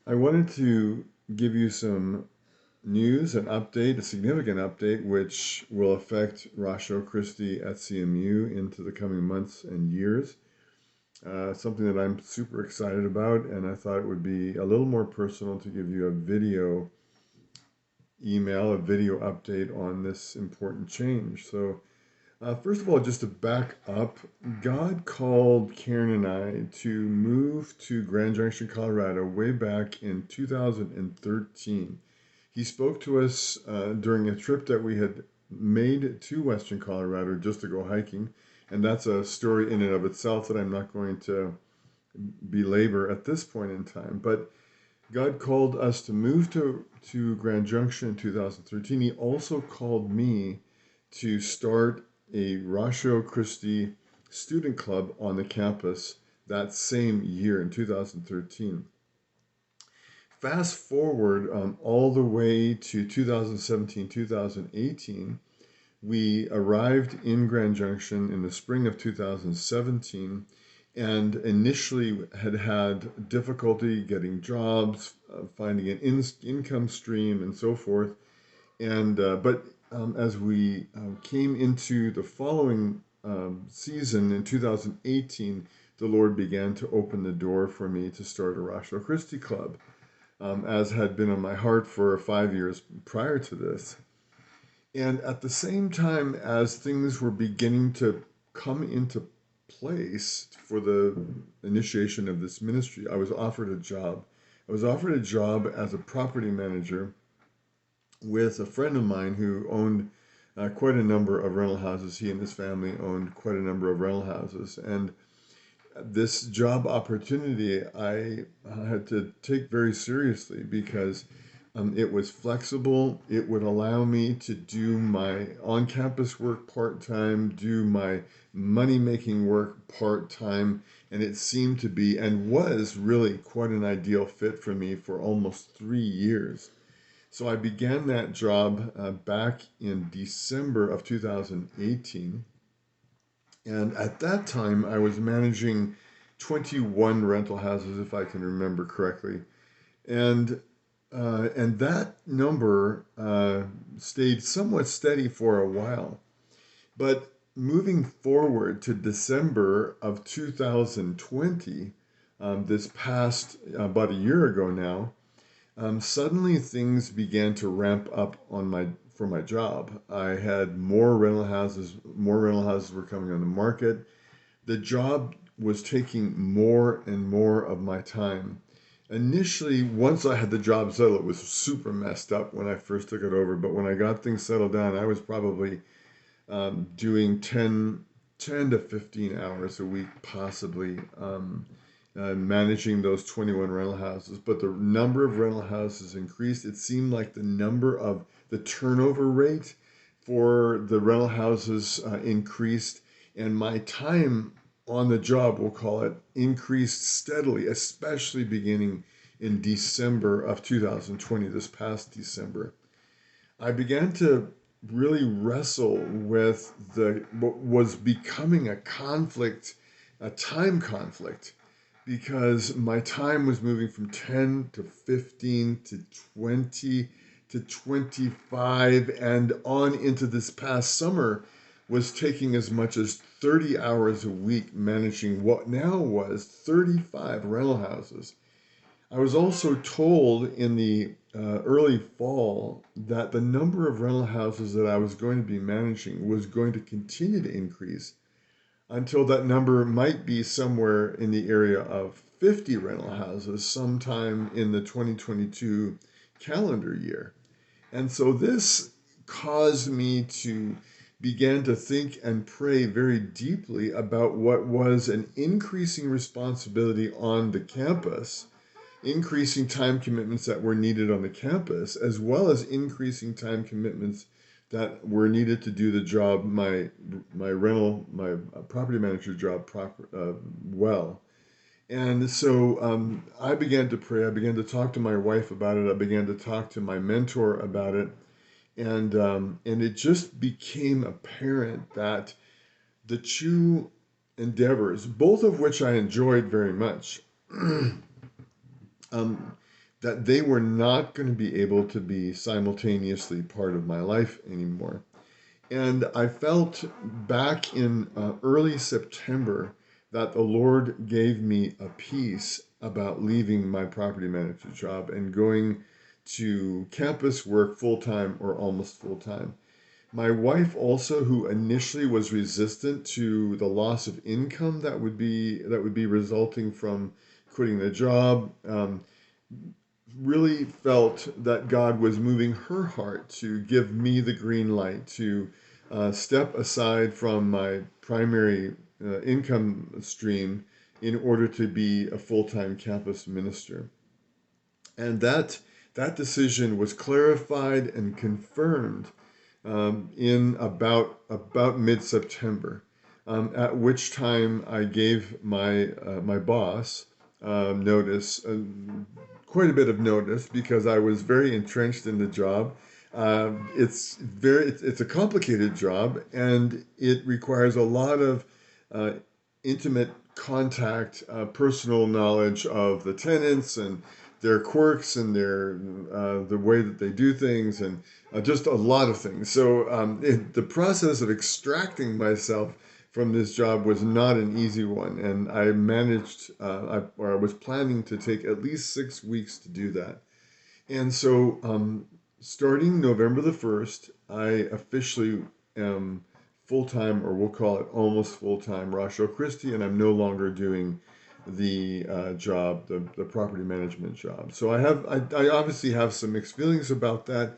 I wanted to give you some news, an update, a significant update, which will affect Ratio Christi at CMU into the coming months and years. Something that I'm super excited about, and I thought it would be a little more personal to give you a video email, a video update on this important change. So, first of all, just to back up, God called Karen and I to move to Grand Junction, Colorado, way back in 2013. He spoke to us during a trip that we had made to Western Colorado just to go hiking. And that's a story in and of itself that I'm not going to belabor at this point in time. But God called us to move to Grand Junction in 2013. He also called me to start a Ratio Christi student club on the campus that same year in 2013. Fast forward all the way to 2017, 2018, we arrived in Grand Junction in the spring of 2017 and initially had difficulty getting jobs, finding an income stream, and so forth. But as we came into the following season in 2018, the Lord began to open the door for me to start a Ratio Christi Club, as had been on my heart for 5 years prior to this. And at the same time as things were beginning to come into place for the initiation of this ministry, I was offered a job. I was offered a job as a property manager with a friend of mine who owned quite a number of rental houses. He and his family owned quite a number of rental houses. And this job opportunity I had to take very seriously because it was flexible. It would allow me to do my on campus work part time, do my money making work part time, and it seemed to be and was really quite an ideal fit for me for almost 3 years. So I began that job back in December of 2018. And at that time, I was managing 21 rental houses, if I can remember correctly. And and that number stayed somewhat steady for a while. But moving forward to December of 2020, this past about a year ago now, suddenly things began to ramp up on my for my job. I had more rental houses were coming on the market. The job was taking more and more of my time. Initially, once I had the job settled, it was super messed up when I first took it over. But when I got things settled down, I was probably doing 10 to 15 hours a week, possibly, managing those 21 rental houses. But the number of rental houses increased. It seemed like the turnover rate for the rental houses increased, and my time on the job, we'll call it, increased steadily, especially beginning in December of 2020, this past December. I began to really wrestle with what was becoming a conflict, a time conflict, because my time was moving from 10 to 15 to 20 to 25 and on into this past summer was taking as much as 30 hours a week managing what now was 35 rental houses. I was also told in the early fall that the number of rental houses that I was going to be managing was going to continue to increase until that number might be somewhere in the area of 50 rental houses sometime in the 2022 calendar year. And so this caused me to begin to think and pray very deeply about what was an increasing responsibility on the campus, increasing time commitments that were needed on the campus, as well as increasing time commitments that were needed to do the job, my property manager job well. And so I began to pray. I began to talk to my wife about it. I began to talk to my mentor about it, and it just became apparent that the two endeavors, both of which I enjoyed very much, um, that they were not going to be able to be simultaneously part of my life anymore. And I felt back in early September that the Lord gave me a peace about leaving my property manager job and going to campus work full time or almost full time. My wife also, who initially was resistant to the loss of income that would be resulting from quitting the job, really felt that God was moving her heart to give me the green light to step aside from my primary income stream in order to be a full-time campus minister. And that decision was clarified and confirmed in about mid-September, at which time I gave my boss notice, quite a bit of notice, because I was very entrenched in the job. It's a complicated job, and it requires a lot of uh, intimate contact, personal knowledge of the tenants and their quirks and the way that they do things, and just a lot of things. So the process of extracting myself from this job was not an easy one, and I managed, or I was planning to take at least 6 weeks to do that. And so, starting November the 1st, I officially am full time, or we'll call it almost full time, Ratio Christi, and I'm no longer doing the job, the property management job. So I obviously have some mixed feelings about that,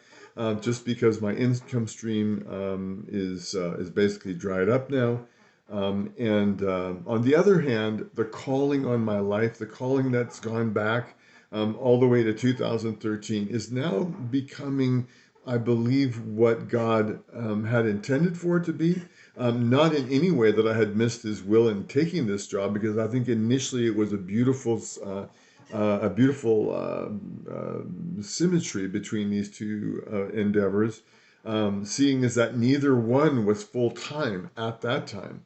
just because my income stream is basically dried up now. And on the other hand, the calling on my life, the calling that's gone back all the way to 2013, is now becoming, I believe, what God had intended for it to be. Not in any way that I had missed His will in taking this job, because I think initially it was a beautiful symmetry between these two endeavors, seeing as that neither one was full time at that time.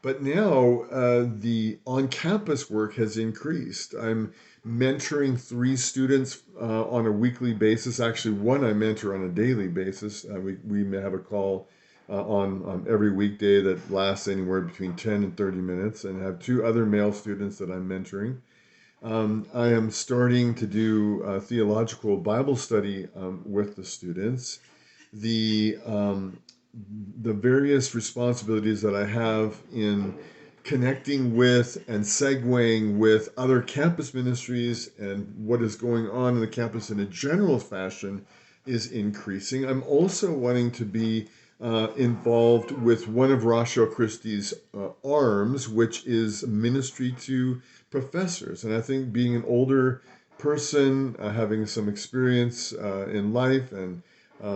But now the on-campus work has increased. I'm mentoring 3 students on a weekly basis. Actually, one I mentor on a daily basis. We may have a call on every weekday that lasts anywhere between 10 and 30 minutes, and have 2 other male students that I'm mentoring. I am starting to do theological Bible study with the students. The various responsibilities that I have in connecting with and segueing with other campus ministries and what is going on in the campus in a general fashion is increasing. I'm also wanting to be involved with one of Ratio Christi's arms, which is ministry to professors. And I think being an older person, having some experience in life and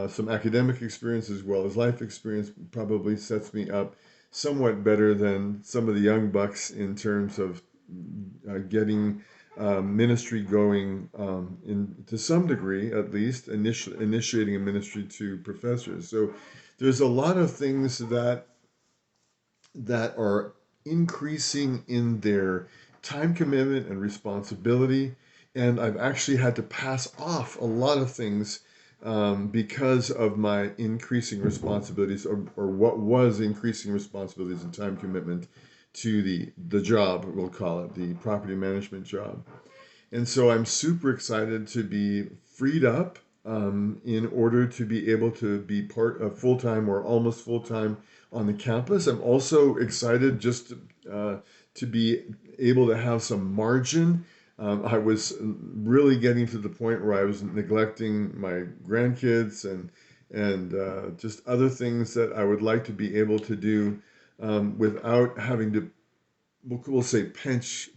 some academic experience as well as life experience, probably sets me up somewhat better than some of the young bucks in terms of getting ministry going, to some degree at least, initiating a ministry to professors. So there's a lot of things that are increasing in their time commitment and responsibility. And I've actually had to pass off a lot of things because of my increasing responsibilities, or what was increasing responsibilities and time commitment to the job, we'll call it, the property management job. And so I'm super excited to be freed up in order to be able to be part of full time or almost full time on the campus. I'm also excited just to be able to have some margin. I was really getting to the point where I was neglecting my grandkids and just other things that I would like to be able to do without having to, we'll say, pinch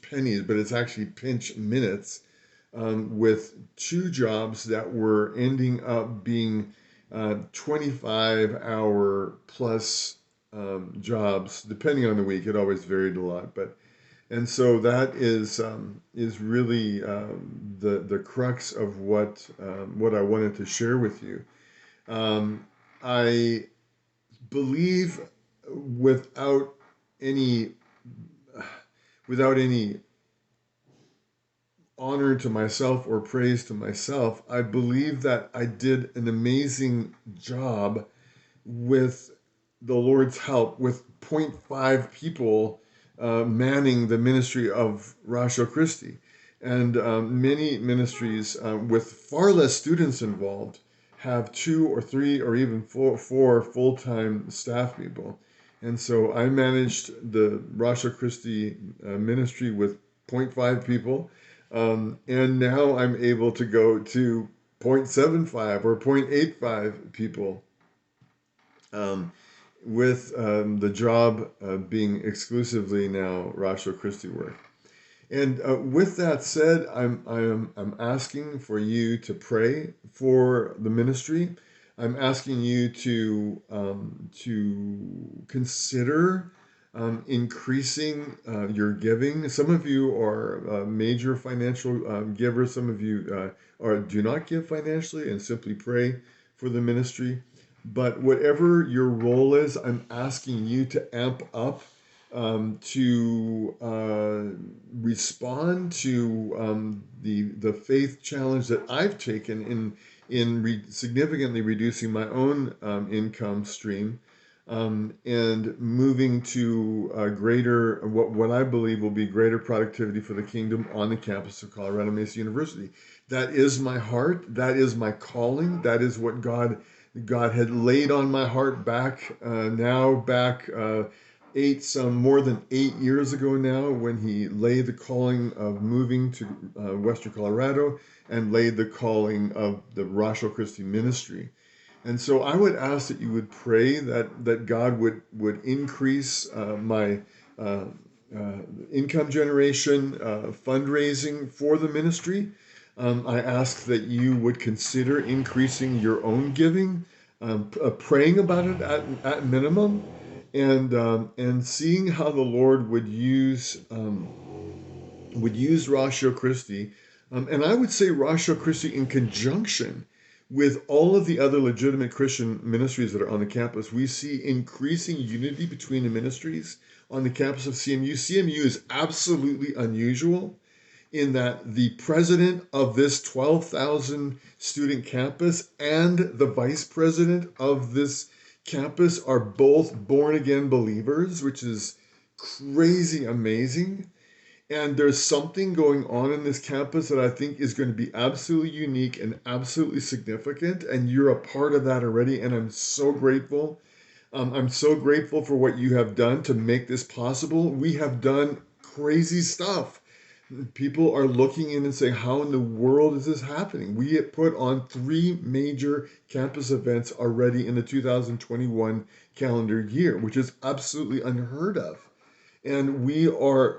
pennies, but it's actually pinch minutes, with 2 jobs that were ending up being 25-hour plus jobs, depending on the week. It always varied a lot, but and so that is really the crux of what I wanted to share with you. I believe without any without any honor to myself or praise to myself. I believe that I did an amazing job with the Lord's help, with point 0.5 people manning the ministry of Ratio Christi. And many ministries with far less students involved have 2 or 3 or even four full-time staff people. And so I managed the Ratio Christi ministry with point 0.5 people. And now I'm able to go to 0.75 or 0.85 people, um, with the job being exclusively now Ratio Christi work. And with that said, I'm asking for you to pray for the ministry. I'm asking you to consider increasing your giving. Some of you are major financial givers. Some of you do not give financially and simply pray for the ministry. But whatever your role is, I'm asking you to amp up to respond to the faith challenge that I've taken in significantly reducing my own income stream, and moving to greater what I believe will be greater productivity for the kingdom on the campus of Colorado Mesa University. That is my heart. That is my calling. That is what God had laid on my heart back some more than 8 years ago now, when he laid the calling of moving to Western Colorado and laid the calling of the Ratio Christi ministry. And so I would ask that you would pray that God would increase my uh, income generation, fundraising for the ministry. I ask that you would consider increasing your own giving, praying about it at minimum, and seeing how the Lord would use Ratio Christi, and I would say Ratio Christi in conjunction with all of the other legitimate Christian ministries that are on the campus. We see increasing unity between the ministries on the campus of CMU. CMU is absolutely unusual in that the president of this 12,000 student campus and the vice president of this campus are both born again believers, which is crazy amazing. And there's something going on in this campus that I think is going to be absolutely unique and absolutely significant. And you're a part of that already. And I'm so grateful. I'm so grateful for what you have done to make this possible. We have done crazy stuff. People are looking in and saying, how in the world is this happening? We have put on 3 major campus events already in the 2021 calendar year, which is absolutely unheard of. And we are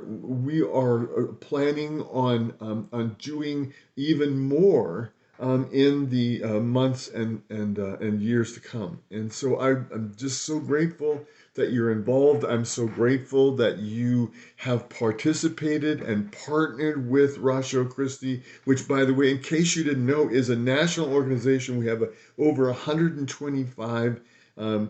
planning on doing even more in the months and years to come. And so I'm just so grateful that you're involved. I'm so grateful that you have participated and partnered with Ratio Christi, which, by the way, in case you didn't know, is a national organization. We have over 125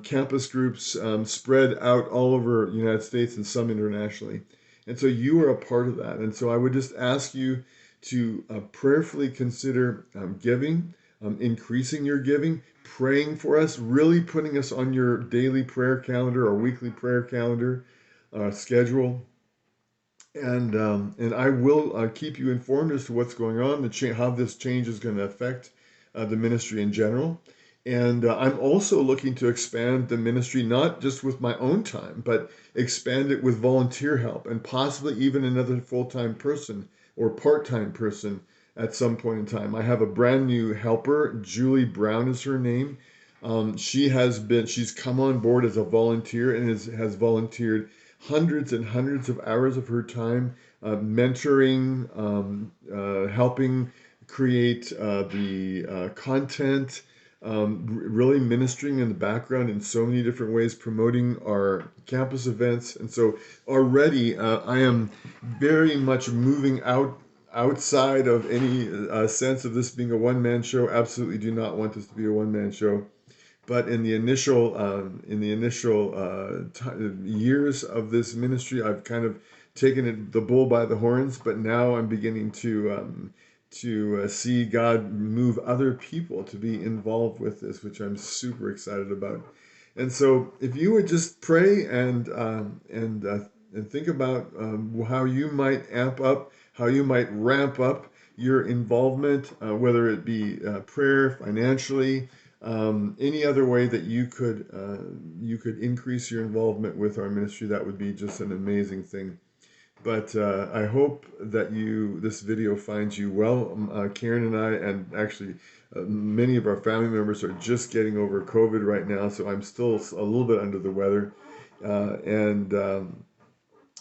campus groups spread out all over the United States and some internationally. And so you are a part of that. And so I would just ask you to prayerfully consider giving, increasing your giving, praying for us, really putting us on your daily prayer calendar or weekly prayer calendar schedule. And I will keep you informed as to what's going on, how this change is going to affect the ministry in general. And I'm also looking to expand the ministry, not just with my own time, but expand it with volunteer help and possibly even another full-time person or part-time person at some point in time. I have a brand new helper. Julie Brown is her name. She's come on board as a volunteer and has volunteered hundreds and hundreds of hours of her time, mentoring, helping create the content, really ministering in the background in so many different ways, promoting our campus events. And so already I am very much moving outside of any sense of this being a one-man show. Absolutely do not want this to be a one-man show. But in the initial years of this ministry, I've kind of taken the bull by the horns, but now I'm beginning to see God move other people to be involved with this, which I'm super excited about. And so, if you would just pray and think about how you might amp up, how you might ramp up your involvement, whether it be prayer, financially, any other way that you could increase your involvement with our ministry, that would be just an amazing thing. But I hope that this video finds you well. Karen and I, and actually many of our family members are just getting over COVID right now, so I'm still a little bit under the weather, and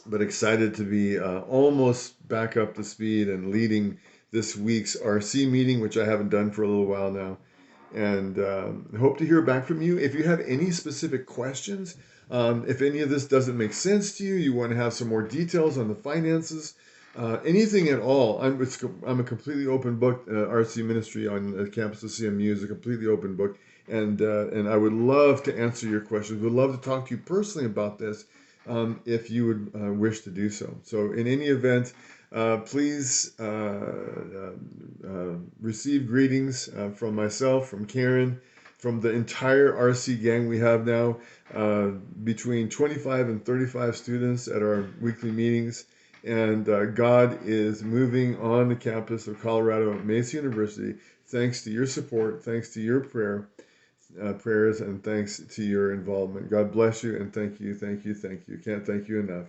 but excited to be almost back up to speed and leading this week's RC meeting, which I haven't done for a little while now. And hope to hear back from you. If you have any specific questions, if any of this doesn't make sense to you, you want to have some more details on the finances, anything at all, I'm a completely open book. RC ministry on the campus of CMU is a completely open book, and I would love to answer your questions. Would love to talk to you personally about this, if you would wish to do so. So in any event, please receive greetings from myself, from Karen, from the entire RC gang we have now, between 25 and 35 students at our weekly meetings. And God is moving on the campus of Colorado Mesa University, thanks to your support, thanks to your prayers, and thanks to your involvement. God bless you, and thank you, thank you, thank you. Can't thank you enough.